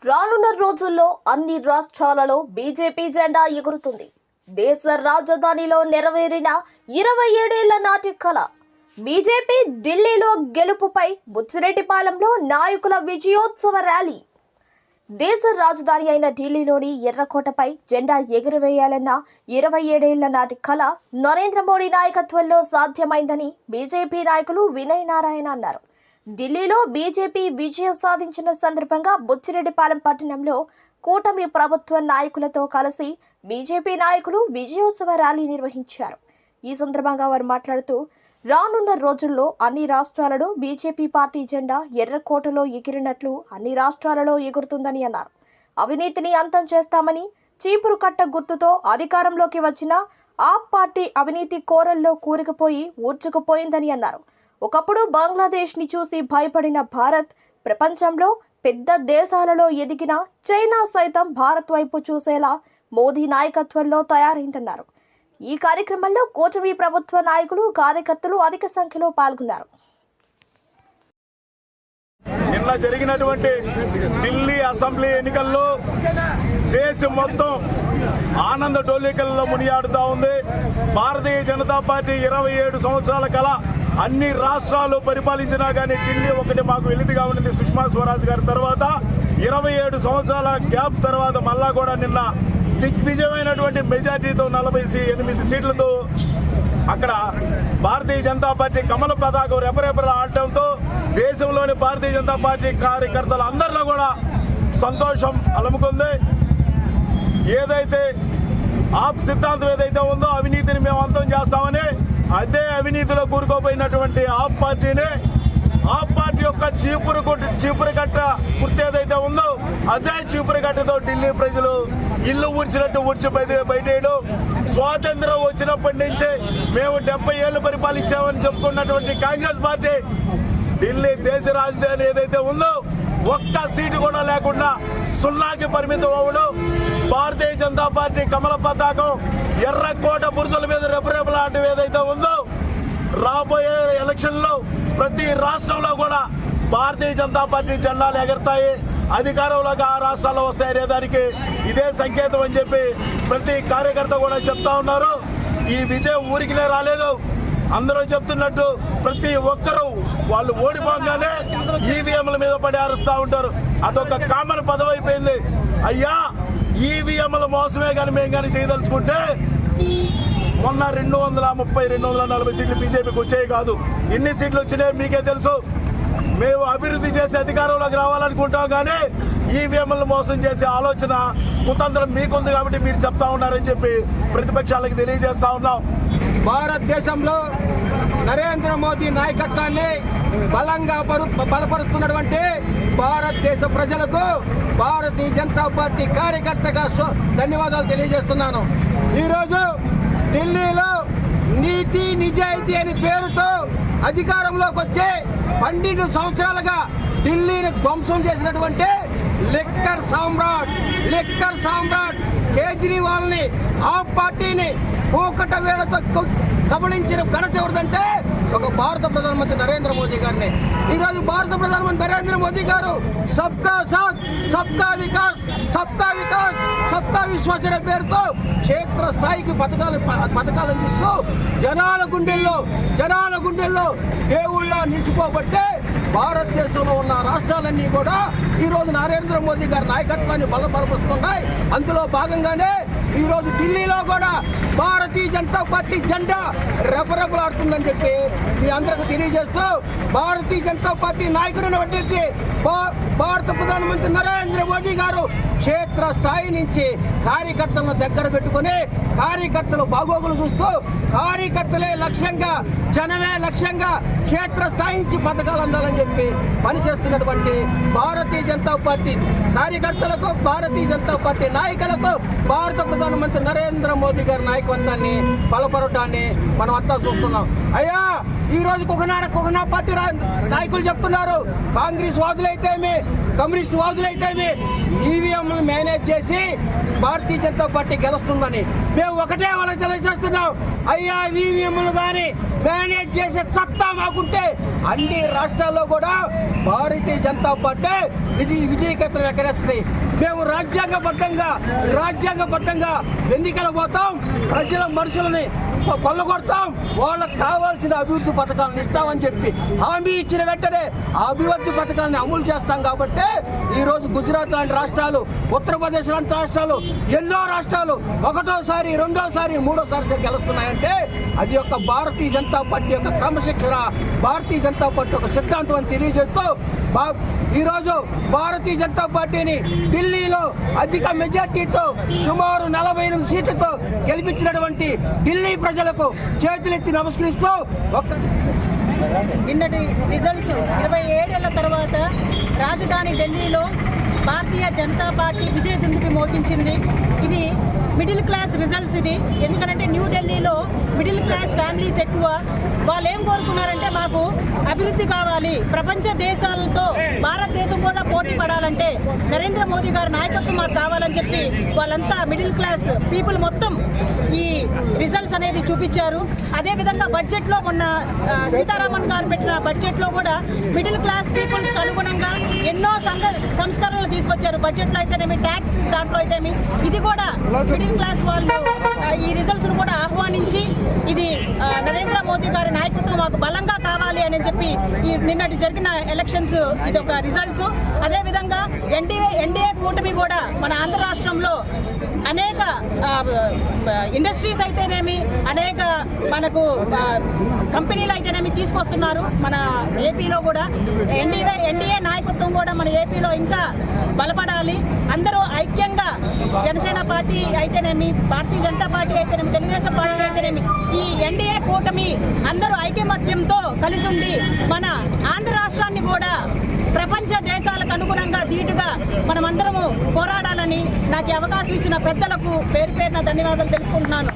రానున్న రోజుల్లో అన్ని రాష్ట్రాలలో బీజేపీ జెండా ఎగురుతుంది. దేశ రాజధానిలో నెరవేరిన 27 ఏళ్ల నాటి కల. బీజేపీ ఢిల్లీలో గెలుపుపై బుచ్చిరెడ్డిపాలెంలో నాయకుల విజయోత్సవ ర్యాలీ. దేశ రాజధాని అయిన ఢిల్లీలోని ఎర్రకోటపై జెండా ఎగురవేయాలన్న 27 ఏళ్ల నాటి కల నరేంద్ర మోడీ నాయకత్వంలో సాధ్యమైందని బీజేపీ నాయకులు వినయ్ నారాయణ అన్నారు. ఢిల్లీలో బీజేపీ విజయం సాధించిన సందర్భంగా బుచ్చిరెడ్డిపాలెం పట్టణంలో కూటమి ప్రభుత్వ నాయకులతో కలిసి బీజేపీ నాయకులు విజయోత్సవ ర్యాలీ నిర్వహించారు. ఈ సందర్భంగా వారు మాట్లాడుతూ, రానున్న రోజుల్లో అన్ని రాష్ట్రాలలో బీజేపీ పార్టీ జెండా ఎర్రకోటలో ఎగిరినట్లు అన్ని రాష్ట్రాలలో ఎగురుతుందని అన్నారు. అవినీతిని అంతం చేస్తామని, చీపురు కట్ట గుర్తుతో అధికారంలోకి వచ్చిన ఆప్ పార్టీ అవినీతి కోరల్లో కూరుకుపోయి ఊడ్చుకుపోయిందని అన్నారు. ఒకప్పుడు బంగ్లాదేశ్ని చూసి భయపడిన భారత్ ప్రపంచంలో పెద్ద దేశాలలో ఎదిగిన చైనా సైతం భారత్ వైపు చూసేలా మోదీ నాయకత్వంలో తయారైందన్నారు. ఈ కార్యక్రమంలో కూటమి ప్రభుత్వ నాయకులు, కార్యకర్తలు అధిక సంఖ్యలో పాల్గొన్నారు. నిన్న జరిగినటువంటి ఢిల్లీ అసెంబ్లీ ఎన్నికల్లో దేశం మొత్తం ఆనంద డోలికల్లో మునియాడుతూ ఉంది. భారతీయ జనతా పార్టీ 27 సంవత్సరాల కల అన్ని రాష్ట్రాలు పరిపాలించినా కానీ ఢిల్లీ ఒకటి మాకు వెలితిగా ఉండింది. సుష్మా స్వరాజ్ గారి తర్వాత 27 సంవత్సరాల గ్యాప్ తర్వాత మళ్ళా కూడా నిన్న దిగ్విజయమైనటువంటి మెజార్టీతో 48 సీట్లతో అక్కడ భారతీయ జనతా పార్టీ కమల పతాకం రెపరెపలు ఆడటంతో దేశంలోని భారతీయ జనతా పార్టీ కార్యకర్తలు అందరిలో కూడా సంతోషం అలముకుంది. ఏదైతే ఆప్ సిద్ధాంతం ఏదైతే ఉందో అవినీతిని మేము అంతం చేస్తామని, అదే అవినీతిలో కూరుకోపోయినటువంటి ఆప్ పార్టీని, ఆప్ పార్టీ యొక్క చీపురు కట్ట గుర్తు ఏదైతే ఉందో అదే చీపురు కట్టతో ఢిల్లీ ప్రజలు ఇల్లు ఊడ్చినట్టు ఊడ్చి బయటేయడం. స్వాతంత్రం వచ్చినప్పటి నుంచి మేము 70 ఏళ్ళు పరిపాలించామని చెప్పుకున్నటువంటి కాంగ్రెస్ పార్టీ ఢిల్లీ దేశ రాజధాని ఏదైతే ఉందో ఒక్క సీటు కూడా లేకుండా సున్నాకి పరిమితం అవ్వడం. భారతీయ జనతా పార్టీ కమల పతాకం ఎర్రకోట బురుజుల మీద రెపరెపలాడటం ఏదైతే ఉందో, రాబోయే ఎలక్షన్లో ప్రతి రాష్ట్రంలో కూడా భారతీయ జనతా పార్టీ జెండాలు ఎగరతాయి, అధికారంలోకి ఆ రాష్ట్రాల్లో వస్తాయనే దానికి ఇదే సంకేతం అని చెప్పి ప్రతి కార్యకర్త కూడా చెప్తా ఉన్నారు. ఈ విజయం ఊరికినే రాలేదు. అందరూ చెప్తున్నట్టు ప్రతి ఒక్కరూ వాళ్ళు ఓడిపోగానే ఈవీఎంల మీద పడి అరుస్తూ ఉంటారు. అదొక కామన్ పదవి అయిపోయింది. అయ్యా, ఈవీఎంల మోసమే కానీ మేము కానీ చేయదలుచుకుంటే మొన్న 240 సీట్లు బీజేపీకి వచ్చాయి కాదు. ఎన్ని సీట్లు వచ్చినాయో మీకే తెలుసు. మేము అభివృద్ధి చేసి అధికారంలోకి రావాలనుకుంటాం, కానీ ఈవీఎంలను మోసం చేసే ఆలోచన కుతంత్రం మీకుంది కాబట్టి మీరు చెప్తా ఉన్నారని చెప్పి ప్రతిపక్షాలకు తెలియజేస్తా ఉన్నాం. భారతదేశంలో నరేంద్ర మోదీ నాయకత్వాన్ని బలంగా బలపరుస్తున్నటువంటి భారతదేశ ప్రజలకు భారతీయ జనతా పార్టీ కార్యకర్తగా ధన్యవాదాలు తెలియజేస్తున్నాను. ఈరోజు ఢిల్లీలో నీతి నిజాయితీ అని పేరుతో అధికారంలోకి వచ్చి 12 సంవత్సరాలుగా ఢిల్లీని ధ్వంసం చేసినటువంటి లిక్కర్ సామ్రాట్ కేజ్రీవాల్ని, ఆ పార్టీని పూకట వేళతో కబళించిన ఘనత ఎవరిదంటే ఒక భారత ప్రధానమంత్రి నరేంద్ర మోదీ గారిని. ఈరోజు భారత ప్రధానమంత్రి నరేంద్ర మోదీ గారు సబ్కా సాథ్, సబ్కా వికాస్, సబ్కా విశ్వాస్ అనే పేరుతో క్షేత్ర స్థాయికి పథకాలు అందిస్తూ జనాల గుండెల్లో దేవుళ్ళ నిలిచిపోబట్టే భారతదేశంలో ఉన్న రాష్ట్రాలన్నీ కూడా ఈరోజు నరేంద్ర మోదీ గారి నాయకత్వాన్ని బలపరుస్తున్నాయి. అందులో భాగంగానే ఈరోజు ఢిల్లీలో కూడా భారతీయ జనతా పార్టీ జెండా రెపరెపలాడుతుందని చెప్పి మీ అందరికి తెలియజేస్తూ, భారతీయ జనతా పార్టీ నాయకుడైనటువంటి భారత ప్రధానమంత్రి నరేంద్ర మోదీ గారు క్షేత్ర స్థాయి నుంచి కార్యకర్తలను దగ్గర పెట్టుకుని కార్యకర్తలు బాగోగులు చూస్తూ కార్యకర్తలే లక్ష్యంగా, జనమే లక్ష్యంగా క్షేత్ర స్థాయి నుంచి పథకాలు అందాలని చెప్పి పనిచేస్తున్నటువంటి భారతీయ జనతా పార్టీ కార్యకర్తలకు, భారతీయ జనతా పార్టీ నాయకులకు భారత ప్రధానమంత్రి నరేంద్ర మోదీ గారి నాయకత్వాన్ని బలపరటాన్ని మనం అంతా చూస్తున్నాం. అయ్యా, ఈ రోజు కుకనా పార్టీ నాయకులు చెప్తున్నారు, కాంగ్రెస్ వాదులైతేమి కమ్యూనిస్ట్ వాదులైతేమి ఈవీఎంలు మేనేజ్ చేసి భారతీయ జనతా పార్టీ గెలుస్తుందని. మేము ఒకటే వాళ్ళకి తెలియజేస్తున్నాం, అయ్యా ఈవీఎంలు కానీ మేనేజ్ చేసే సత్తా మాకుంటే అన్ని రాష్ట్రాల్లో కూడా భారతీయ జనతా పార్టీ విజయకేతనం ఎక్కడేస్తుంది. మేము రాజ్యాంగబద్ధంగా ఎన్నికలు పోతాం, ప్రజల మనుషులని కొల్లగొడతాం, వాళ్ళకు కావాల్సిన అభివృద్ధి పథకాలను ఇస్తామని చెప్పి హామీ ఇచ్చిన వెంటనే ఆ అభివృద్ధి పథకాలను అమలు చేస్తాం. కాబట్టి ఈ రోజు గుజరాత్ లాంటి రాష్ట్రాలు, ఉత్తరప్రదేశ్ లాంటి రాష్ట్రాలు, ఎన్నో రాష్ట్రాలు ఒకటోసారి, రెండోసారి, మూడోసారి గెలుస్తున్నాయంటే అది యొక్క భారతీయ జనతా పార్టీ యొక్క క్రమశిక్షణ, భారతీయ జనతా పార్టీ యొక్క సిద్ధాంతం అని తెలియజేస్తూ ఈరోజు భారతీయ జనతా పార్టీని ఢిల్లీలో అధిక మెజార్టీతో సుమారు 48 సీట్లతో గెలిపించినటువంటి ఢిల్లీ ప్రజలకు చేతులెత్తి నమస్కరిస్తూ నిన్నటి రిజల్ట్స్ 27 ఏళ్ల తర్వాత రాజధాని ఢిల్లీలో భారతీయ జనతా పార్టీ విజయ దుందుబి మోగించింది. ఇది మిడిల్ క్లాస్ రిజల్ట్స్. ఇది ఎందుకంటే న్యూఢిల్లీలో మిడిల్ క్లాస్ ఫ్యామిలీస్ ఎక్కువ. వాళ్ళు ఏం కోరుకున్నారంటే మాకు అభివృద్ధి కావాలి, ప్రపంచ దేశాలతో భారతదేశం కూడా పోటీ పడాలంటే నరేంద్ర మోదీ గారి నాయకత్వం మాకు కావాలని చెప్పి వాళ్ళంతా మిడిల్ క్లాస్ పీపుల్ మొత్తం ఈ రిజల్ట్స్ అనేది చూపించారు. అదేవిధంగా బడ్జెట్లో మొన్న సీతారామన్ గారు పెట్టిన బడ్జెట్లో కూడా మిడిల్ క్లాస్ పీపుల్స్కి అనుగుణంగా ఎన్నో సంస్కరణలు తీసుకొచ్చారు. బడ్జెట్లో అయితేనేమి, ట్యాక్స్ దాంట్లో అయితేమి, ఇది కూడా మిడిల్ క్లాస్ వాళ్ళు ఈ రిజల్ట్స్ను కూడా ఆహ్వానించి ఇది నరేంద్ర మోదీ గారి నాయకత్వం మాకు బలంగా కావాలి అని చెప్పి ఈ నిన్నటి జరిగిన ఎలక్షన్స్ ఇది ఒక రిజల్ట్స్. అదేవిధంగా ఎన్డీఏ కూటమి కూడా మన ఆంధ్ర రాష్ట్రంలో అనేక ఇండస్ట్రీస్ అయితేనేమి, అనేక మనకు కంపెనీలు అయితేనేమి తీసుకొస్తున్నారు. మన ఏపీలో కూడా ఎన్డీఏ నాయకత్వం కూడా మన ఏపీలో ఇంకా బలపడాలి. అందరూ ఐక్యంగా జనసేన పార్టీ అయితేనేమి, భారతీయ జనతా పార్టీ అయితేనేమి, తెలుగుదేశం పార్టీ అయితేనేమి, ఈ ఎన్డీఏ కూటమి అందరూ ఐకమత్యంతో కలిసి ఉండి మన ఆంధ్ర రాష్ట్రాన్ని కూడా ప్రపంచ దేశాలకు అనుగుణంగా ధీటుగా మనమందరము పోరాడాలని నాకు అవకాశం ఇచ్చిన పెద్దలకు పేరు పేరున ధన్యవాదాలు తెలుపుకుంటున్నాను.